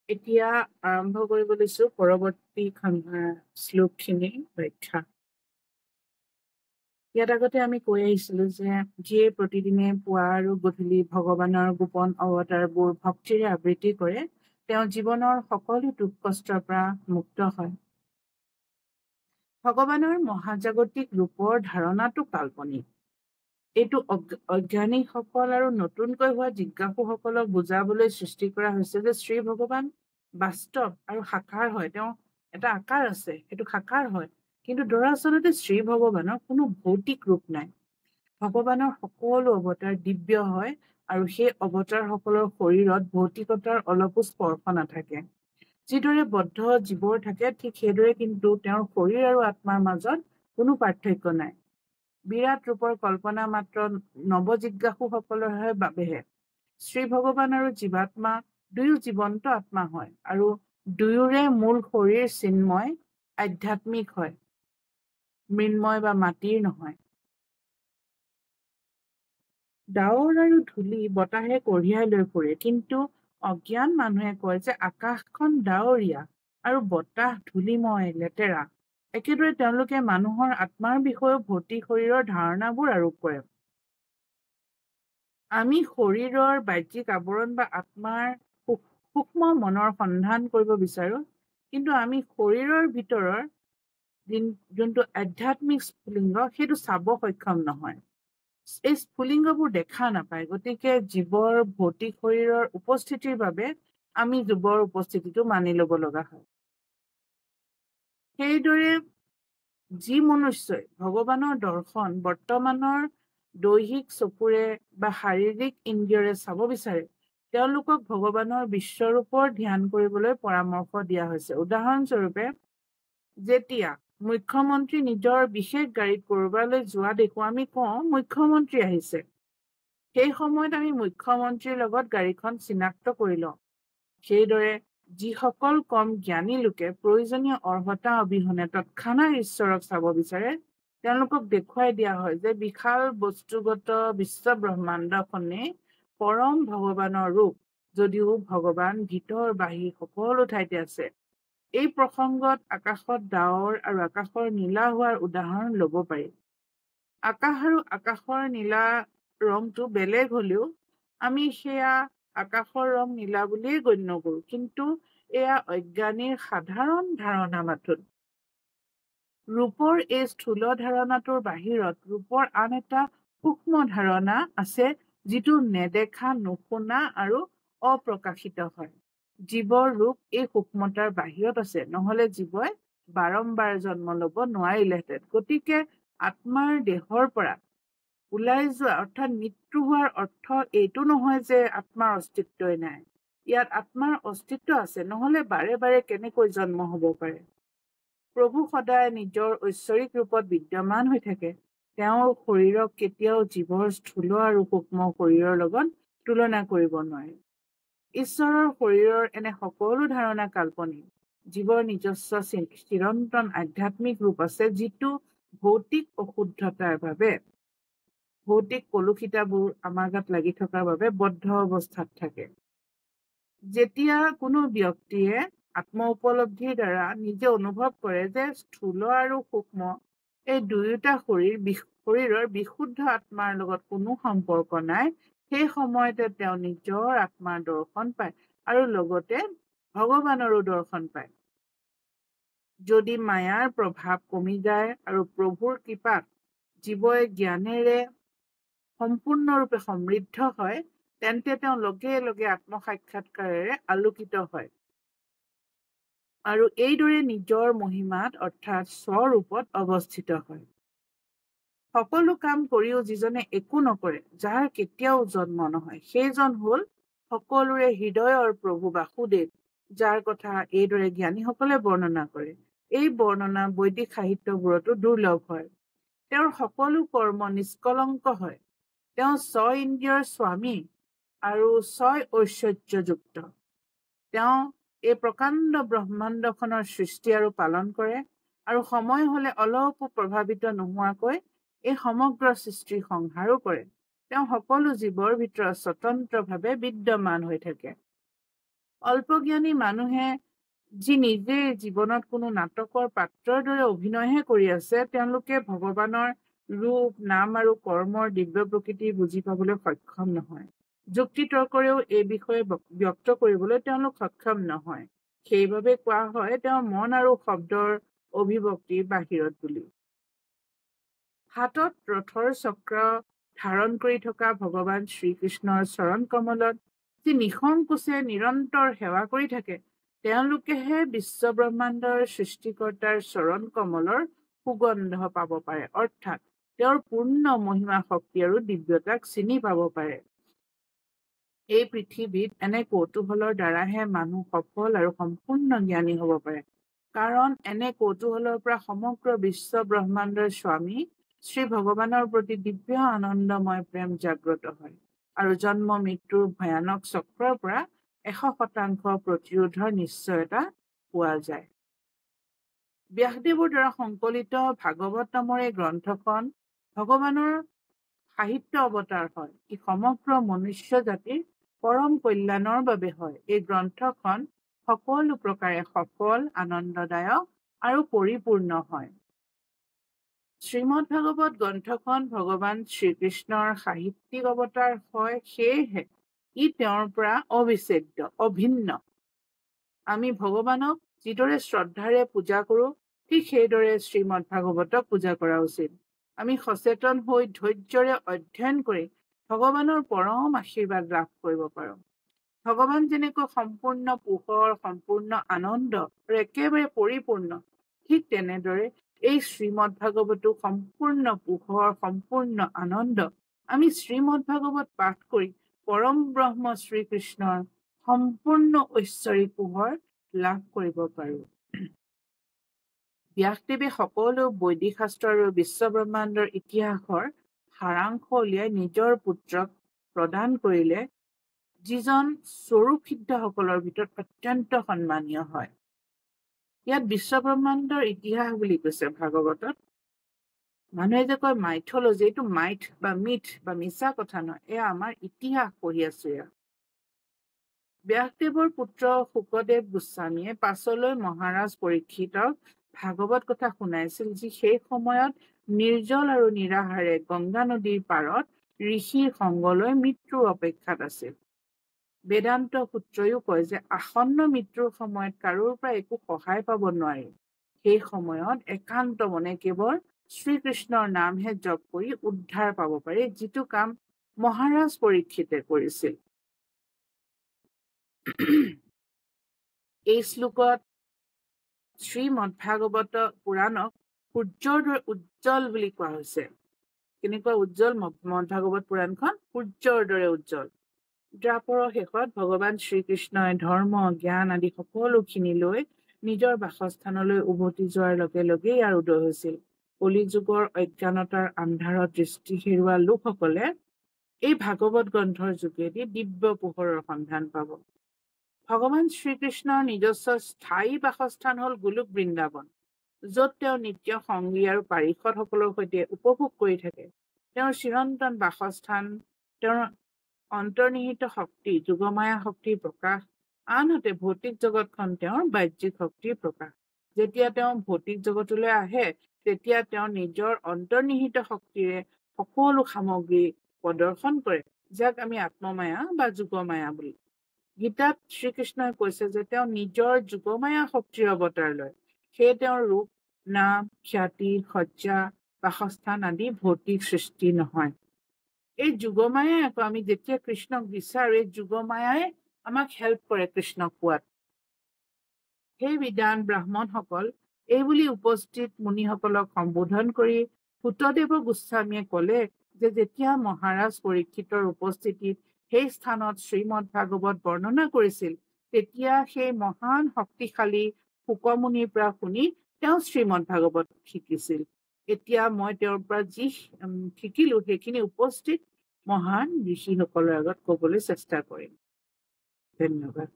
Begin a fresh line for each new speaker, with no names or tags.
এতিয়া আৰম্ভ কৰিব লৈছো পৰৱৰ্তী শ্লোকখিনি ব্যাখ্যা। ইয়াত আগতে আমি কৈ আহিছিলো যে যিয়ে প্ৰতিদিনে পুৱা আৰু গধূলি ভগৱানৰ গোপন অৱতাৰবোৰ ভক্তিৰে আবৃত্তি কৰে তেওঁ জীৱনৰ সকলো দুখ কষ্টৰ পৰা মুক্ত হয়। ভগৱানৰ মহাজাগতিক ৰূপৰ ধাৰণাটো কাল্পনিক। এইটো অজ্ঞানীসকল আৰু নতুনকৈ হোৱা জিজ্ঞাসুসকলক বুজাবলৈ সৃষ্টি কৰা হৈছে যে শ্ৰী ভগৱান বাস্তৱ আৰু সাকাৰ হয়। তেওঁ এটা আকাৰ আছে, সেইটো সাকাৰ হয়, কিন্তু দৰাচলতে শ্ৰী ভগৱানৰ কোনো ভৌতিক ৰূপ নাই। ভগৱানৰ সকলো অৱতাৰ দিব্য হয় আৰু সেই অৱতাৰসকলৰ শৰীৰত ভৌতিকতাৰ অলপো স্পৰ্শ নাথাকে। যিদৰে বদ্ধ জীৱৰ থাকে ঠিক সেইদৰে কিন্তু তেওঁৰ শৰীৰ আৰু আত্মাৰ মাজত কোনো পাৰ্থক্য নাই। বিৰাট ৰূপৰ কল্পনা মাত্ৰ নৱজিজ্ঞাসুসকলৰ বাবেহে। শ্ৰী ভগৱান আৰু জীৱাত্মা দুয়ো জীৱন্ত আত্মা হয় আৰু দুয়োৰে মূল শৰীৰ চিন্ময় আধ্যাত্মিক হয়, মৃন্ময় বা মাটিৰ নহয়। ডাৱৰ আৰু ধূলি বতাহে কঢ়িয়াই লৈ ফুৰে, কিন্তু অজ্ঞান মানুহে কয় যে আকাশখন ডাৱৰীয়া আৰু বতাহ ধূলিময় লেতেৰা। একেদৰে তেওঁলোকে মানুহৰ আত্মাৰ বিষয়েও ভৌতিক শৰীৰৰ ধাৰণাবোৰ আৰোপ কৰে। আমি শৰীৰৰ বাহ্যিক আৱৰণ বা আত্মাৰ সূক্ষ্ম মনৰ সন্ধান কৰিব বিচাৰো, কিন্তু আমি শৰীৰৰ ভিতৰৰ যোনটো আধ্যাত্মিক স্ফুলিংগ সেইটো চাব সক্ষম নহয়। এই স্ফুলিংগবোৰ দেখা নাপায়। গতিকে জীৱৰ ভৌতিক শৰীৰৰ উপস্থিতিৰ বাবে আমি জীৱৰ উপস্থিতিটো মানি ল'ব লগা হয়। সেইদৰে যি মনুষ্যই ভগৱানৰ দৰ্শন বৰ্তমানৰ দৈহিক চকুৰে বা শাৰীৰিক ইন্দ্ৰিয়ৰে চাব বিচাৰে তেওঁলোকক ভগৱানৰ বিশ্বৰূপৰ ধ্যান কৰিবলৈ পৰামৰ্শ দিয়া হৈছে। উদাহৰণস্বৰূপে যেতিয়া মুখ্যমন্ত্ৰী নিজৰ বিশেষ গাড়ীত কৰবালৈ যোৱা দেখো আমি কওঁ মুখ্যমন্ত্ৰী আহিছে। সেই সময়ত আমি মুখ্যমন্ত্ৰীৰ লগত গাড়ীখন চিনাক্ত কৰি লওঁ। সেইদৰে যিসকল কম জ্ঞানী লোকে প্ৰয়োজনীয় অৰ্হতা অবিহনে তৎক্ষণাৎ ঈশ্বৰক চাব বিচাৰে তেওঁলোকক দেখুৱাই দিয়া হয় যে বিশাল বস্তুগত বিশ্ব ব্ৰহ্মাণ্ডখনেই পৰম ভগৱানৰ ৰূপ, যদিও ভগৱান ভিতৰ বাহিৰ সকলো ঠাইতে আছে। এই প্ৰসংগত আকাশত ডাৱৰ আৰু আকাশৰ নীলা হোৱাৰ উদাহৰণ ল'ব পাৰি। আকাশ আৰু আকাশৰ নীলা ৰংটো বেলেগ হলেও আমি সেয়া আকাশৰ ৰং নীলা বুলিয়েই গণ্য কৰো, কিন্তু এয়া অজ্ঞানীৰ সাধাৰণ ধাৰণা মাথোন। ৰূপৰ এই স্থূল ধাৰণাটোৰ বাহিৰত ৰূপৰ আন এটা সূক্ষ্ম ধাৰণা আছে যিটো নেদেখা, নুশুনা আৰু অপ্ৰকাশিত হয়। জীৱৰ ৰূপ এই সূক্ষ্মতাৰ বাহিৰত আছে, নহলে জীৱই বাৰম্বাৰ জন্ম লব নোৱাৰিলেহেঁতেন। গতিকে আত্মাৰ দেহৰ পৰা ওলাই যোৱা অৰ্থাৎ মৃত্যু হোৱাৰ অৰ্থ এইটো নহয় যে আত্মাৰ অস্তিত্বই নাই। ইয়াত আত্মাৰ অস্তিত্ব আছে, নহলে বাৰে বাৰে কেনেকৈ জন্ম হব পাৰে। প্ৰভু সদায় নিজৰ ঐশ্বৰিক ৰূপত বিদ্যমান হৈ থাকে। তেওঁৰ শৰীৰক কেতিয়াও জীৱৰ স্থূল আৰু সূক্ষ্ম শৰীৰৰ লগত তুলনা কৰিব নোৱাৰে। ঈশ্বৰৰ শৰীৰৰ এনে সকলো ধাৰণা কাল্পনিক। জীৱৰ নিজস্ব চিৰন্তন আধ্যাত্মিক ৰূপ আছে, যিটো ভৌতিক অশুদ্ধতাৰ বাবে, ভৌতিক কলুষিতাবোৰ আমাৰ গাত লাগি থকাৰ বাবে বদ্ধ অৱস্থাত থাকে। যেতিয়া কোনো ব্যক্তিয়ে আত্ম উপলব্ধিৰ দ্বাৰা নিজে অনুভৱ কৰে যে স্থূল আৰু সূক্ষ্ম এই দুয়োটা শৰীৰৰ বিশুদ্ধ আত্মাৰ লগত কোনো সম্পৰ্ক নাই, সেই সময়তে তেওঁ নিজৰ আত্মাৰ দৰ্শন পায় আৰু লগতে ভগৱানৰো দৰ্শন পায়। যদি মায়াৰ প্ৰভাৱ কমি যায় আৰু প্ৰভুৰ কৃপাত জীৱই জ্ঞানেৰে সম্পূৰ্ণৰূপে সমৃদ্ধ হয়, তেন্তে তেওঁ লগে লগে আত্মসাক্ষাৎকাৰেৰে আলোকিত হয় আৰু এইদৰে নিজৰ মহিমাত অৰ্থাৎ স্বৰূপত অৱস্থিত হয়। সকলো কাম কৰিও যিজনে একো নকৰে, যাৰ কেতিয়াও জন্ম নহয়, সেইজন হল সকলোৰে হৃদয়ৰ প্ৰভু বাসুদেৱ, যাৰ কথা এইদৰে জ্ঞানীসকলে বৰ্ণনা কৰে। এই বৰ্ণনা বৈদিক সাহিত্যবোৰতো দুৰ্লভ হয়। তেওঁৰ সকলো কৰ্ম নিষ্কলংক হয়। তেওঁ ছয় ইন্দ্ৰিয়ৰ স্বামী আৰু ছয় ঐশ্বৰ্যযুক্ত। তেওঁ এই প্ৰকাণ্ড ব্ৰহ্মাণ্ডখনৰ সৃষ্টি আৰু পালন কৰে আৰু সময় হলে অলপো প্ৰভাৱিত নোহোৱাকৈ এই সমগ্ৰ সৃষ্টিৰ সংহাৰো কৰে। তেওঁ সকলো জীৱৰ ভিতৰত স্বতন্ত্ৰভাৱে বিদ্যমান হৈ থাকে। অল্পজ্ঞানী মানুহে যি নিজে জীৱনত কোনো নাটকৰ পাত্ৰৰ দৰে অভিনয়হে কৰি আছে, তেওঁলোকে ভগৱানৰ ৰূপ, নাম আৰু কৰ্মৰ দিব্য প্ৰকৃতি বুজি পাবলৈ সক্ষম নহয়। যুক্তি তৰ্কৰেও এই বিষয়ে ব্যক্ত কৰিবলৈ তেওঁলোক সক্ষম নহয়। সেইবাবে কোৱা হয় তেওঁৰ মন আৰু শব্দৰ অভিব্যক্তি বাহিৰত বুলি। হাতত ৰথৰ চক্ৰ ধাৰণ কৰি থকা ভগৱান শ্ৰীকৃষ্ণৰ চৰণ কমলত যি নিসংকোচে নিৰন্তৰ সেৱা কৰি থাকে, তেওঁলোকেহে বিশ্ব ব্ৰহ্মাণ্ডৰ সৃষ্টিকৰ্তাৰ চৰণ কমলৰ সুগন্ধ পাব পাৰে, অৰ্থাৎ তেওঁৰ পূৰ্ণ মহিমা শক্তি আৰু দিব্যতাক চিনি পাব পাৰে। এই পৃথিৱীত এনে কৌতূহলৰ দ্বাৰাহে মানুহ সফল আৰু সম্পূৰ্ণ জ্ঞানী হ'ব পাৰে, কাৰণ এনে কৌতূহলৰ পৰা সমগ্ৰ বিশ্ব ব্ৰহ্মাণ্ডৰ স্বামী শ্ৰী ভগৱানৰ প্ৰতি দিব্য আনন্দময় প্ৰেম জাগ্ৰত হয় আৰু জন্ম মৃত্যুৰ ভয়ানক চক্ৰৰ পৰা 100% প্ৰতিৰোধৰ নিশ্চয়তা পোৱা যায়। ব্যাসদেৱৰ দ্বাৰা সংকলিত ভাগৱত নামৰ এই গ্ৰন্থখন ভগৱানৰ সাহিত্য অৱতাৰ হয়। ই সমগ্ৰ মনুষ্য জাতিৰ পৰম কল্যাণৰ বাবে হয়। এই গ্ৰন্থখন সকলো প্ৰকাৰে সফল, আনন্দদায়ক আৰু পৰিপূৰ্ণ হয়। শ্ৰীমদ ভাগৱত গ্ৰন্থখন ভগৱান শ্ৰীকৃষ্ণৰ সাহিত্যিক অৱতাৰ হয়, সেয়েহে ই তেওঁৰ পৰা অবিচ্ছেদ্য, অভিন্ন। আমি ভগৱানক যিদৰে শ্ৰদ্ধাৰে পূজা কৰোঁ, ঠিক সেইদৰে শ্ৰীমদ ভাগৱতক পূজা কৰা উচিত। আমি সচেতন হৈ ধৈৰ্যৰে অধ্যয়ন কৰি ভগৱানৰ পৰম আশীৰ্বাদ লাভ কৰিব পাৰোঁ। ভগৱান যেনেকৈ সম্পূৰ্ণ পোহৰ, সম্পূৰ্ণ আনন্দ আৰু একেবাৰে পৰিপূৰ্ণ, ঠিক তেনেদৰে এই শ্ৰীমদ ভাগৱতো সম্পূৰ্ণ পোহৰ, সম্পূৰ্ণ আনন্দ। আমি শ্ৰীমদ ভাগৱত পাঠ কৰি পৰম ব্ৰহ্ম শ্ৰীকৃষ্ণৰ সম্পূৰ্ণ ঐশ্বৰিক পোহৰ লাভ কৰিব পাৰোঁ। ব্যাসদেৱে সকলো বৈদিক শাস্ত্ৰ আৰু বিশ্ব ব্ৰহ্মাণ্ডৰ ইতিহাসৰ সাৰাংশ উলিয়াই নিজৰ পুত্ৰক প্ৰদান কৰিলে, যিজন স্বৰূপ সিদ্ধসকলৰ ভিতৰত অত্যন্ত সন্মানীয় হয়। ইয়াত বিশ্ব ব্ৰহ্মাণ্ডৰ ইতিহাস বুলি কৈছে ভাগৱতত। মানুহে যে কয় মাইথলজি, এইটো মাইথ বা মিথ বা মিছা কথা নহয়, এয়া আমাৰ ইতিহাস পঢ়ি আছো। ইয়াত ব্যাসদেৱৰ পুত্ৰ শুকদেৱ গোস্বামীয়ে পাছলৈ মহাৰাজ পৰীক্ষিতক ভাগৱত কথা শুনাইছিল, যি সেই সময়ত নিৰ্জল আৰু নিৰাহাৰে গংগা নদীৰ পাৰত ঋষিৰ সংগলৈ মৃত্যুৰ অপেক্ষাত আছিল। বেদান্ত সূত্ৰইও কয় যে আসন্ন মৃত্যুৰ সময়ত কাৰোৰ পৰা একো সহায় পাব নোৱাৰি। সেই সময়ত একান্ত মনে কেৱল শ্ৰীকৃষ্ণৰ নামহে জপ কৰি উদ্ধাৰ পাব পাৰি, যিটো কাম মহাৰাজ পৰীক্ষিতে কৰিছিল। এই শ্লোকত শ্ৰীমদ ভাগৱত পুৰাণক সূৰ্যৰ দৰে উজ্জ্বল বুলি কোৱা হৈছে। কেনেকুৱা উজ্জ্বল? মদ ভাগৱত পুৰাণখন সূৰ্যৰ দৰে উজ্জ্বল। দ্বাপৰৰ শেষত ভগৱান শ্ৰীকৃষ্ণই ধৰ্ম, জ্ঞান আদি সকলোখিনি লৈ নিজৰ বাসস্থানলৈ উভতি যোৱাৰ লগে লগে ইয়াৰ উদয় হৈছিল। কলি যুগৰ অজ্ঞানতাৰ আন্ধাৰত দৃষ্টি হেৰুওৱা লোকসকলে এই ভাগৱত গ্ৰন্থৰ যোগেদি দিব্য পোহৰৰ সন্ধান পাব। ভগৱান শ্ৰীকৃষ্ণৰ নিজস্ব স্থায়ী বাসস্থান হল গোলোক বৃন্দাবন, য'ত তেওঁ নিত্য সংগী আৰু পাৰিষদসকলৰ সৈতে উপভোগ কৰি থাকে। তেওঁৰ চিৰন্তন বাসস্থান, তেওঁৰ অন্তৰ্নিহিত শক্তি, যোগমায়া শক্তিৰ প্ৰকাশ। আনহাতে ভৌতিক জগতখন তেওঁৰ বাহ্যিক শক্তিৰ প্ৰকাশ। যেতিয়া তেওঁ ভৌতিক জগতলৈ আহে, তেতিয়া তেওঁ নিজৰ অন্তৰ্নিহিত শক্তিৰে সকলো সামগ্ৰী প্ৰদৰ্শন কৰে, যাক আমি আত্মমায়া বা যোগমায়া বুলি। গীতাত শ্ৰীকৃষ্ণই কৈছে যে তেওঁ নিজৰ যোগমায়া শক্তিৰ অৱতাৰ লয়। সেয়ে তেওঁৰ ৰূপ, নাম, খ্যাতি, সজ্জা, বাসস্থান আদি ভৌতিক সৃষ্টি নহয়। এই যোগমায়াই আকৌ আমি যেতিয়া কৃষ্ণক বিচাৰো, এই যোগমায়াই আমাক হেল্প কৰে কৃষ্ণক পোৱাত। সেই বিদ্বান ব্ৰাহ্মণসকল এইবুলি উপস্থিত মুনিসকলক সম্বোধন কৰি সূতদেৱ গোস্বামীয়ে কলে যে যেতিয়া মহাৰাজ পৰীক্ষিতৰ উপস্থিতিত সেই স্থানত শ্ৰীমদ ভাগৱত বৰ্ণনা কৰিছিল, তেতিয়া সেই মহান শক্তিশালী শুকমুনিৰ পৰা শুনি তেওঁ শ্ৰীমদ ভাগৱত শিকিছিল। এতিয়া মই তেওঁৰ পৰা যি শিকিলো, সেইখিনি উপস্থিত মহান ঋষিসকলৰ আগত কবলৈ চেষ্টা কৰিম। ধন্যবাদ।